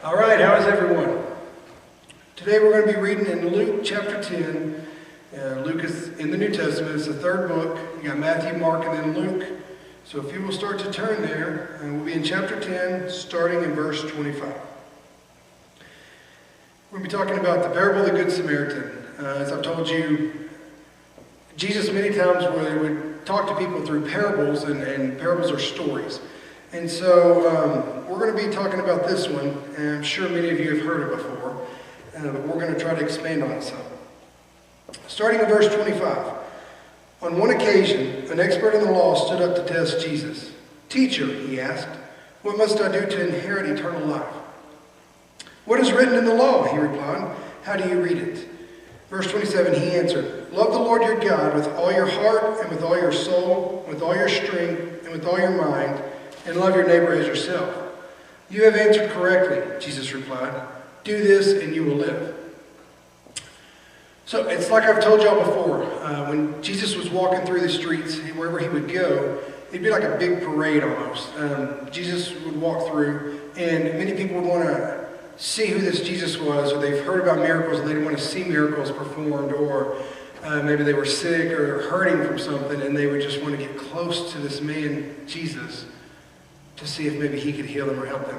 All right, how is everyone? Today we're going to be reading in Luke chapter 10. Luke is in the New Testament. It's the third book. You got Matthew, Mark, and then Luke. So if you will start to turn there, and we'll be in chapter 10, starting in verse 25. We're going to be talking about the parable of the Good Samaritan. As I've told you, Jesus many times would talk to people through parables, and parables are stories. And so we're going to be talking about this one, and I'm sure many of you have heard it before, but we're going to try to expand on it some. Starting in verse 25. On one occasion, an expert in the law stood up to test Jesus. "Teacher," he asked, "what must I do to inherit eternal life?" "What is written in the law?" he replied. "How do you read it?" Verse 27, he answered, "Love the Lord your God with all your heart and with all your soul, with all your strength and with all your mind, and love your neighbor as yourself." "You have answered correctly," Jesus replied. "Do this and you will live." So it's like I've told y'all before, when Jesus was walking through the streets, wherever he would go, it'd be like a big parade almost. Jesus would walk through, and many people would want to see who this Jesus was, or they've heard about miracles and they didn't want to see miracles performed, or maybe they were sick or hurting from something, and they would just want to get close to this man, Jesus, to see if maybe he could heal them or help them.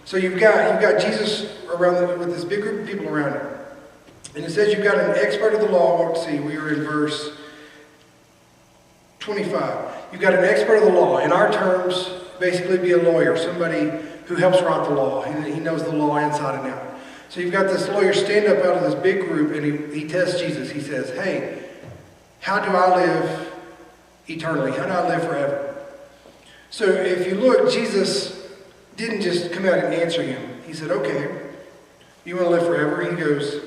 So you've got Jesus around with this big group of people around him. And it says you've got an expert of the law. Let's see, we are in verse 25. You've got an expert of the law. In our terms, basically be a lawyer, somebody who helps write the law. He knows the law inside and out. So you've got this lawyer stand up out of this big group, and he tests Jesus. He says, "Hey, how do I live eternally? How do I live forever?" So if you look, Jesus didn't just come out and answer him. He said, "Okay, you want to live forever?" He goes,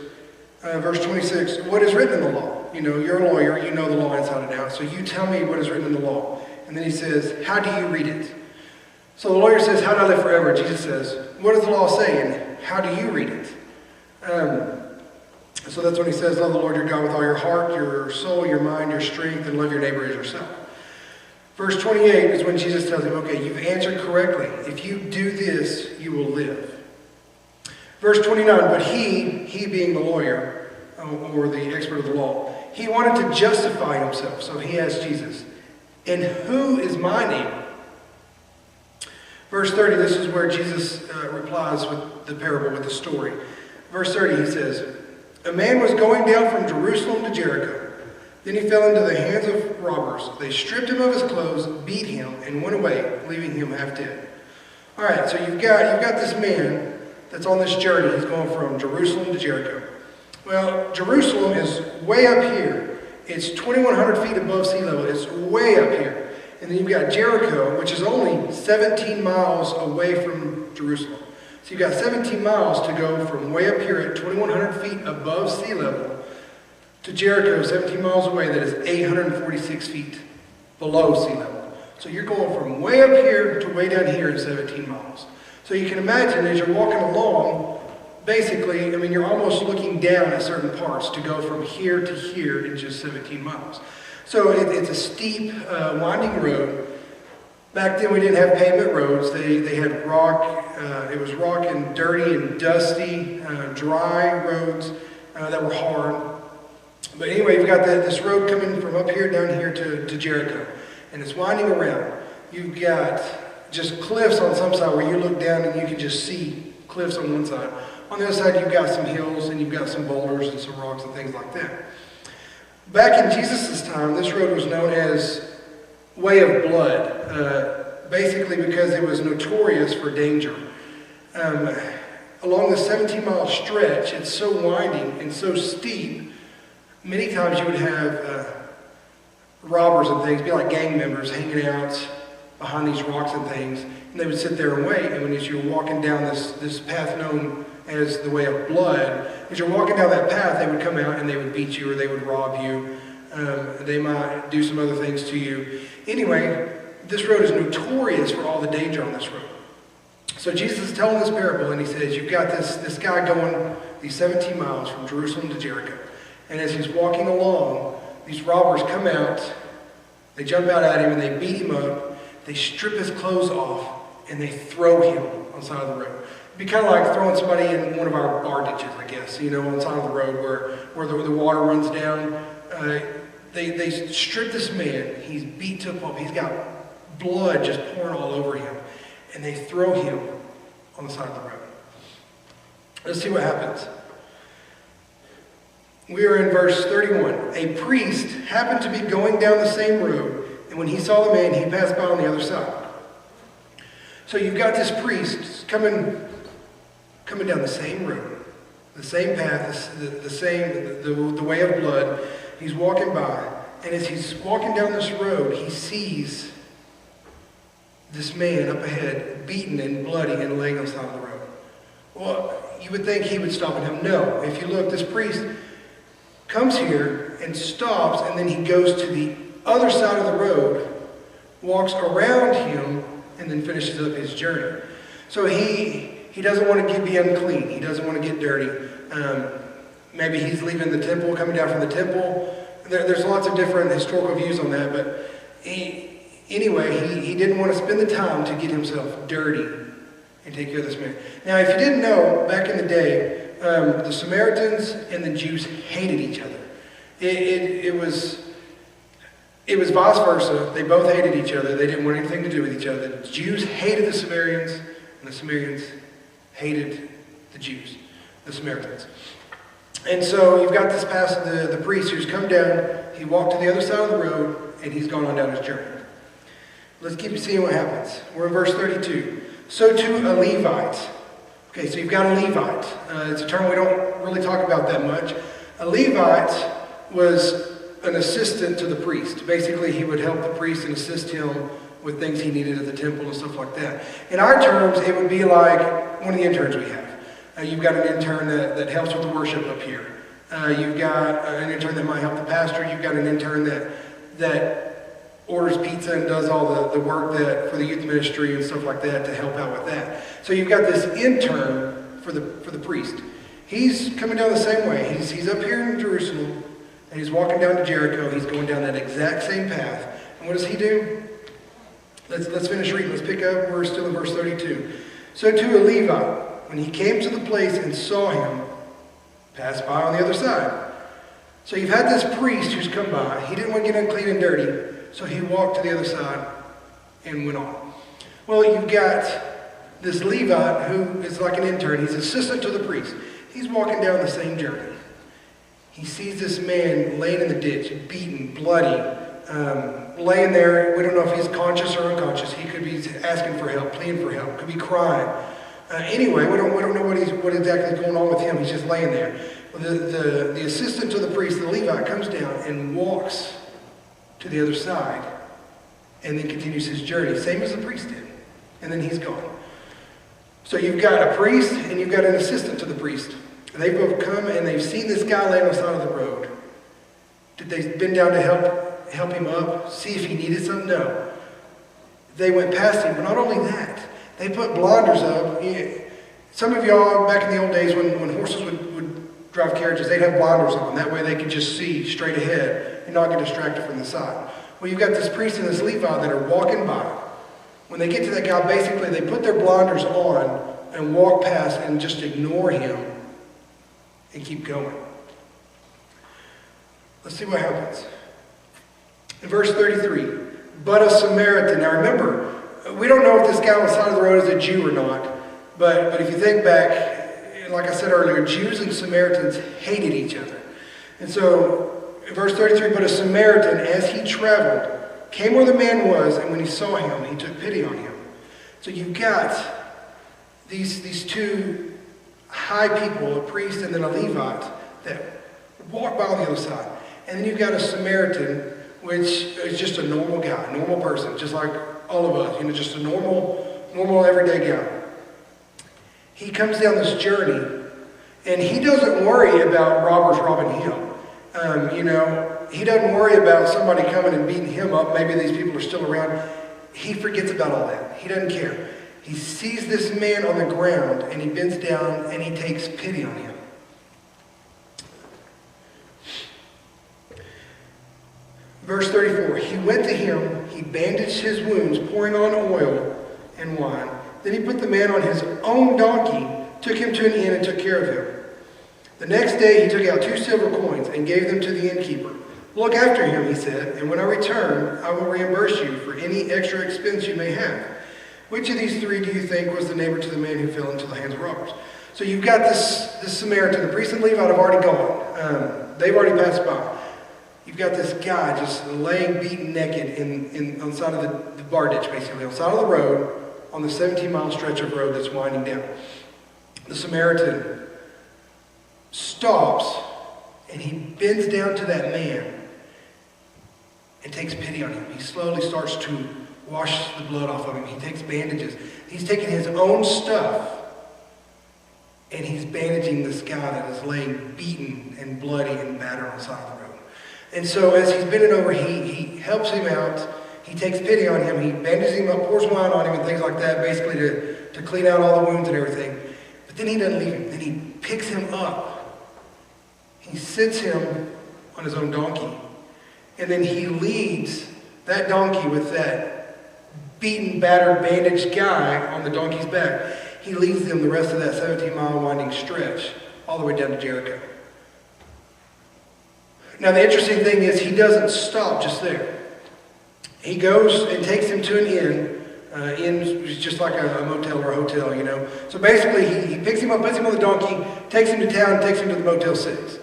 verse 26, "What is written in the law?" You know, you're a lawyer, you know the law inside and out, so you tell me what is written in the law. And then he says, "How do you read it?" So the lawyer says, "How do I live forever?" Jesus says, "What does the law say, and how do you read it?" So that's when he says, "Love the Lord your God with all your heart, your soul, your mind, your strength, and love your neighbor as yourself." Verse 28 is when Jesus tells him, "Okay, you've answered correctly. If you do this, you will live." Verse 29, but he being the lawyer, or the expert of the law, he wanted to justify himself. So he asked Jesus, "And who is my neighbor?" Verse 30, this is where Jesus replies with the parable, with the story. Verse 30, he says, "A man was going down from Jerusalem to Jericho. Then he fell into the hands of robbers. They stripped him of his clothes, beat him, and went away, leaving him half dead." All right, so you've got this man that's on this journey. He's going from Jerusalem to Jericho. Well, Jerusalem is way up here. It's 2,100 feet above sea level. It's way up here. And then you've got Jericho, which is only 17 miles away from Jerusalem. So you've got 17 miles to go from way up here at 2,100 feet above sea level to Jericho, 17 miles away, that is 846 feet below sea level. So you're going from way up here to way down here in 17 miles. So you can imagine as you're walking along, basically, I mean, you're almost looking down at certain parts to go from here to here in just 17 miles. So it's a steep, winding road. Back then we didn't have pavement roads. They had rock. It was rock and dirty and dusty, dry roads that were hard. But anyway, you've got this road coming from up here down here to Jericho. And it's winding around. You've got just cliffs on some side where you look down and you can just see cliffs on one side. On the other side, you've got some hills and you've got some boulders and some rocks and things like that. Back in Jesus' time, this road was known as Way of Blood, basically because it was notorious for danger. Along the 17-mile stretch, it's so winding and so steep, many times you would have robbers and things, be like gang members hanging out behind these rocks and things, and they would sit there and wait. And when as you're walking down this path known as the Way of Blood, as you're walking down that path, they would come out and they would beat you or they would rob you. They might do some other things to you. Anyway, this road is notorious for all the danger on this road. So Jesus is telling this parable, and he says, you've got this guy going these 17 miles from Jerusalem to Jericho. And as he's walking along, these robbers come out, they jump out at him, and they beat him up. They strip his clothes off, and they throw him on the side of the road. be kind of like throwing somebody in one of our bar ditches, I guess, you know, on the side of the road where the water runs down. They strip this man. He's beat to a pulp. He's got blood just pouring all over him. And they throw him on the side of the road. Let's see what happens. We are in verse 31. A priest happened to be going down the same road, and when he saw the man, he passed by on the other side. So you've got this priest coming down the same road, the same path, the way of blood. He's walking by, and as he's walking down this road, he sees this man up ahead, beaten and bloody and laying on the side of the road. Well, you would think he would stop and help. No. If you look, this priest comes here and stops, and then he goes to the other side of the road, walks around him, and then finishes up his journey. So he doesn't want to be unclean. He doesn't want to get dirty. Maybe he's leaving the temple, coming down from the temple. There's lots of different historical views on that, but anyway, he didn't want to spend the time to get himself dirty and take care of this man. Now, if you didn't know, back in the day, the Samaritans and the Jews hated each other. It was vice versa. They both hated each other. They didn't want anything to do with each other. The Jews hated the Samaritans, and the Samaritans hated the Jews, the Samaritans. And so you've got this passage, the priest who's come down, he walked to the other side of the road, and he's gone on down his journey. Let's keep seeing what happens. We're in verse 32. So too a Levite. Okay, so you've got a Levite. It's a term we don't really talk about that much. A Levite was an assistant to the priest. Basically, he would help the priest and assist him with things he needed at the temple and stuff like that. In our terms, it would be like one of the interns we have. You've got an intern that helps with the worship up here. You've got an intern that might help the pastor. You've got an intern that orders pizza and does all the work for the youth ministry and stuff like that to help out with that. So you've got this intern for the priest. He's coming down the same way. He's up here in Jerusalem, and he's walking down to Jericho. He's going down that exact same path. And what does he do? Let's finish reading. Let's pick up. We're still in verse 32. So too a Levite, when he came to the place and saw him, passed by on the other side. So you've had this priest who's come by. He didn't want to get unclean and dirty, so he walked to the other side and went on. Well, you've got this Levite who is like an intern. He's assistant to the priest. He's walking down the same journey. He sees this man laying in the ditch, beaten, bloody, laying there. We don't know if he's conscious or unconscious. He could be asking for help, pleading for help, could be crying. Anyway, we don't know what exactly is going on with him. He's just laying there. The assistant to the priest, the Levite, comes down and walks to the other side and then continues his journey, same as the priest did. And then he's gone. So you've got a priest and you've got an assistant to the priest. And they've both come and they've seen this guy laying on the side of the road. Did they bend down to help him up, see if he needed something? No. They went past him, but not only that, they put blinders up. Some of y'all, back in the old days when horses would drive carriages, they'd have blinders on. That way they could just see straight ahead and not get distracted from the side. Well, you've got this priest and this Levite that are walking by. When they get to that guy, basically they put their blinders on and walk past and just ignore him and keep going. Let's see what happens. In verse 33, but a Samaritan. Now remember, we don't know if this guy on the side of the road is a Jew or not, but if you think back, like I said earlier, Jews and Samaritans hated each other. And so, in verse 33, but a Samaritan, as he traveled, came where the man was, and when he saw him, he took pity on him. So you've got these two high people, a priest and then a Levite, that walk by on the other side. And then you've got a Samaritan, which is just a normal guy, normal person, just like all of us, just a normal everyday guy. He comes down this journey, and he doesn't worry about robbers robbing him. He doesn't worry about somebody coming and beating him up. Maybe these people are still around. He forgets about all that. He doesn't care. He sees this man on the ground, and he bends down, and he takes pity on him. Verse 34, he went to him, he bandaged his wounds, pouring on oil and wine. Then he put the man on his own donkey, took him to an inn, and took care of him. The next day he took out 2 silver coins and gave them to the innkeeper. Look after him, he said, and when I return, I will reimburse you for any extra expense you may have. Which of these 3 do you think was the neighbor to the man who fell into the hands of robbers? So you've got this Samaritan. The priest and Levite have already gone. They've already passed by. You've got this guy just laying beaten naked on the side of the bar ditch, basically, on the side of the road, on the 17-mile stretch of road that's winding down. The Samaritan stops, and he bends down to that man and takes pity on him. He slowly starts to wash the blood off of him. He takes bandages. He's taking his own stuff, and he's bandaging this guy that is laying beaten and bloody and battered on the side of the road. And so as he's bending over, he helps him out. He takes pity on him. He bandages him up, pours wine on him and things like that, basically to clean out all the wounds and everything. But then he doesn't leave him. Then he picks him up. He sits him on his own donkey. And then he leads that donkey with that beaten, battered, bandaged guy on the donkey's back. He leads them the rest of that 17-mile winding stretch all the way down to Jericho. Now the interesting thing is he doesn't stop just there. He goes and takes him to an inn. Inn is just like a motel or a hotel, you know. So basically he picks him up, puts him on the donkey, takes him to town, takes him to the Motel 6.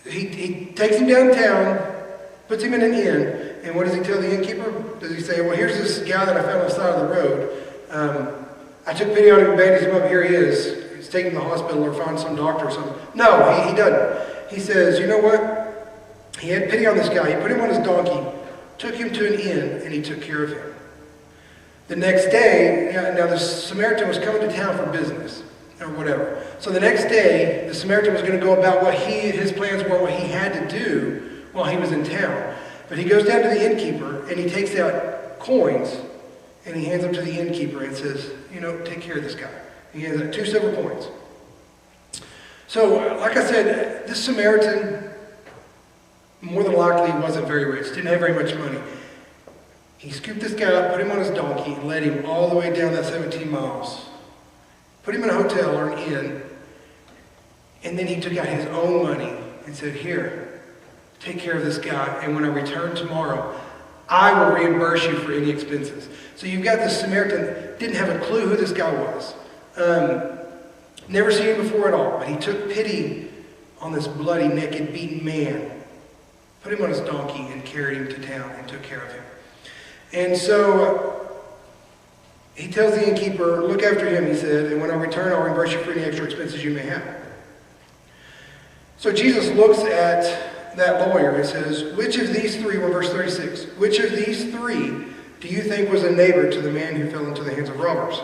He takes him downtown, puts him in an inn, and what does he tell the innkeeper? Does he say, well, here's this guy that I found on the side of the road. I took pity on him and bandaged him up. Here he is. He's taken him to the hospital or find some doctor or something. No, he doesn't. He says, you know what? He had pity on this guy. He put him on his donkey, took him to an inn, and he took care of him. The next day, now the Samaritan was coming to town for business or whatever. So the next day, the Samaritan was going to go about what his plans were, what he had to do while he was in town. But he goes down to the innkeeper, and he takes out coins, and he hands them to the innkeeper and says, you know, take care of this guy. He hands out 2 silver coins. So, like I said, this Samaritan, more than likely, wasn't very rich, didn't have very much money. He scooped this guy up, put him on his donkey, and led him all the way down that 17 miles. Put him in a hotel or an inn, and then he took out his own money and said, here, take care of this guy, and when I return tomorrow, I will reimburse you for any expenses. So you've got this Samaritan, didn't have a clue who this guy was. Never seen him before at all, but he took pity on this bloody, naked, beaten man, put him on his donkey, and carried him to town and took care of him. And so he tells the innkeeper, look after him, he said, and when I return, I'll reimburse you for any extra expenses you may have. So Jesus looks at that lawyer and says, which of these 3, well, verse 36, which of these 3 do you think was a neighbor to the man who fell into the hands of robbers?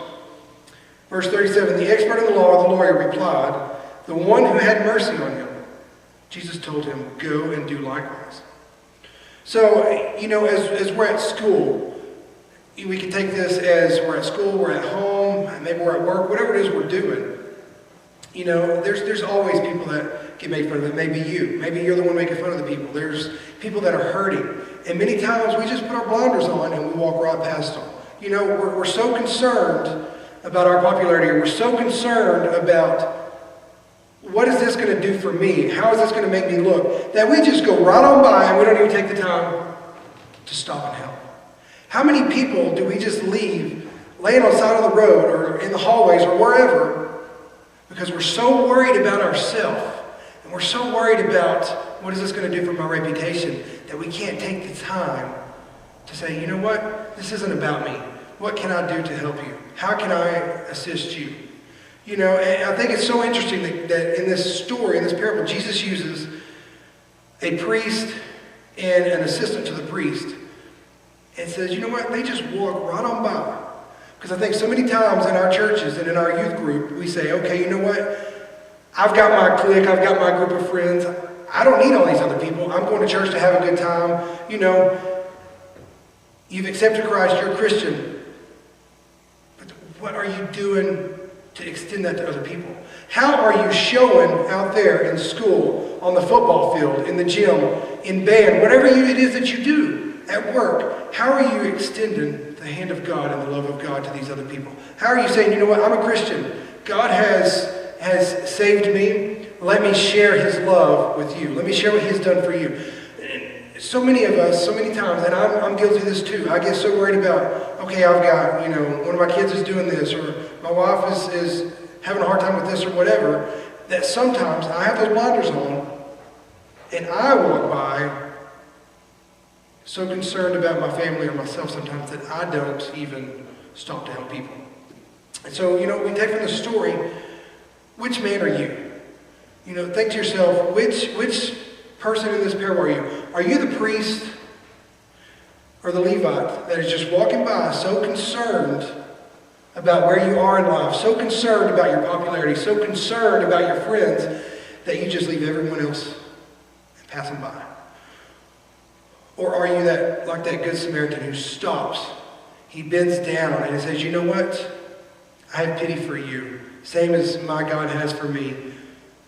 Verse 37, the expert in the law, the lawyer, replied, the one who had mercy on him. Jesus told him, go and do likewise. So, you know, as we're at school, we can take this as we're at school, we're at home, maybe we're at work, whatever it is we're doing. You know, there's always people that get made fun of. It may be you. Maybe you're the one making fun of the people. There's people that are hurting. And many times we just put our blinders on and we walk right past them. You know, we're so concerned about our popularity. We're so concerned about what is this going to do for me? How is this going to make me look? That we just go right on by and we don't even take the time to stop and help. How many people do we just leave laying on the side of the road or in the hallways or wherever because we're so worried about ourselves and we're so worried about what is this going to do for my reputation that we can't take the time to say, you know what? This isn't about me. What can I do to help you? How can I assist you? You know, and I think it's so interesting that in this story, in this parable, Jesus uses a priest and an assistant to the priest and says, you know what, they just walk right on by. Because I think so many times in our churches and in our youth group, we say, okay, you know what, I've got my clique, I've got my group of friends, I don't need all these other people, I'm going to church to have a good time. You know, you've accepted Christ, you're a Christian, but what are you doing to extend that to other people? How are you showing out there in school, on the football field, in the gym, in band, whatever it is that you do at work, how are you extending the hand of God and the love of God to these other people? How are you saying, you know what, I'm a Christian. God has saved me. Let me share his love with you. Let me share what he has done for you. And so many of us, so many times, and I'm guilty of this too. I get so worried about, okay, I've got, one of my kids is doing this, or my wife is having a hard time with this or whatever, that sometimes I have those blinders on and I walk by so concerned about my family or myself sometimes that I don't even stop to help people. And so, we take from the story, which man are you? Think to yourself, which person in this parable are you? Are you the priest or the Levite that is just walking by so concerned about where you are in life, so concerned about your popularity, so concerned about your friends that you just leave everyone else passing by? Or are you like that good Samaritan who stops, he bends down and he says, you know what? I have pity for you, same as my God has for me.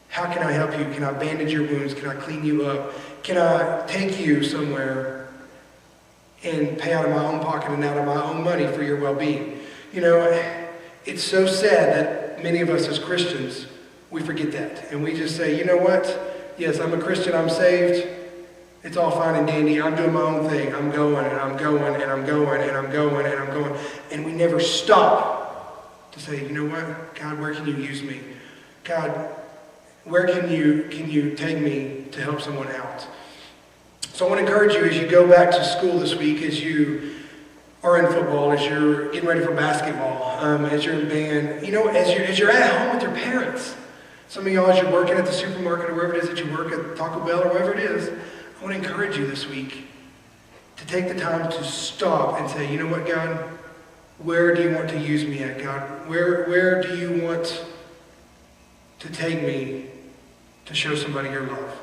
How can I help you? Can I bandage your wounds? Can I clean you up? Can I take you somewhere and pay out of my own pocket and out of my own money for your well-being? It's so sad that many of us as Christians, we forget that. And we just say, you know what? Yes, I'm a Christian, I'm saved. It's all fine and dandy. I'm doing my own thing. I'm going and I'm going and I'm going and I'm going and I'm going. And we never stop to say, you know what? God, where can you use me? God, where can you take me to help someone out? So I want to encourage you as you go back to school this week, as you are in football, as you're getting ready for basketball, as you're in band, as you're at home with your parents. Some of y'all, as you're working at the supermarket or wherever it is that you work, at Taco Bell or wherever it is, I want to encourage you this week to take the time to stop and say, you know what, God, where do you want to use me at, God? Where do you want to take me to show somebody your love?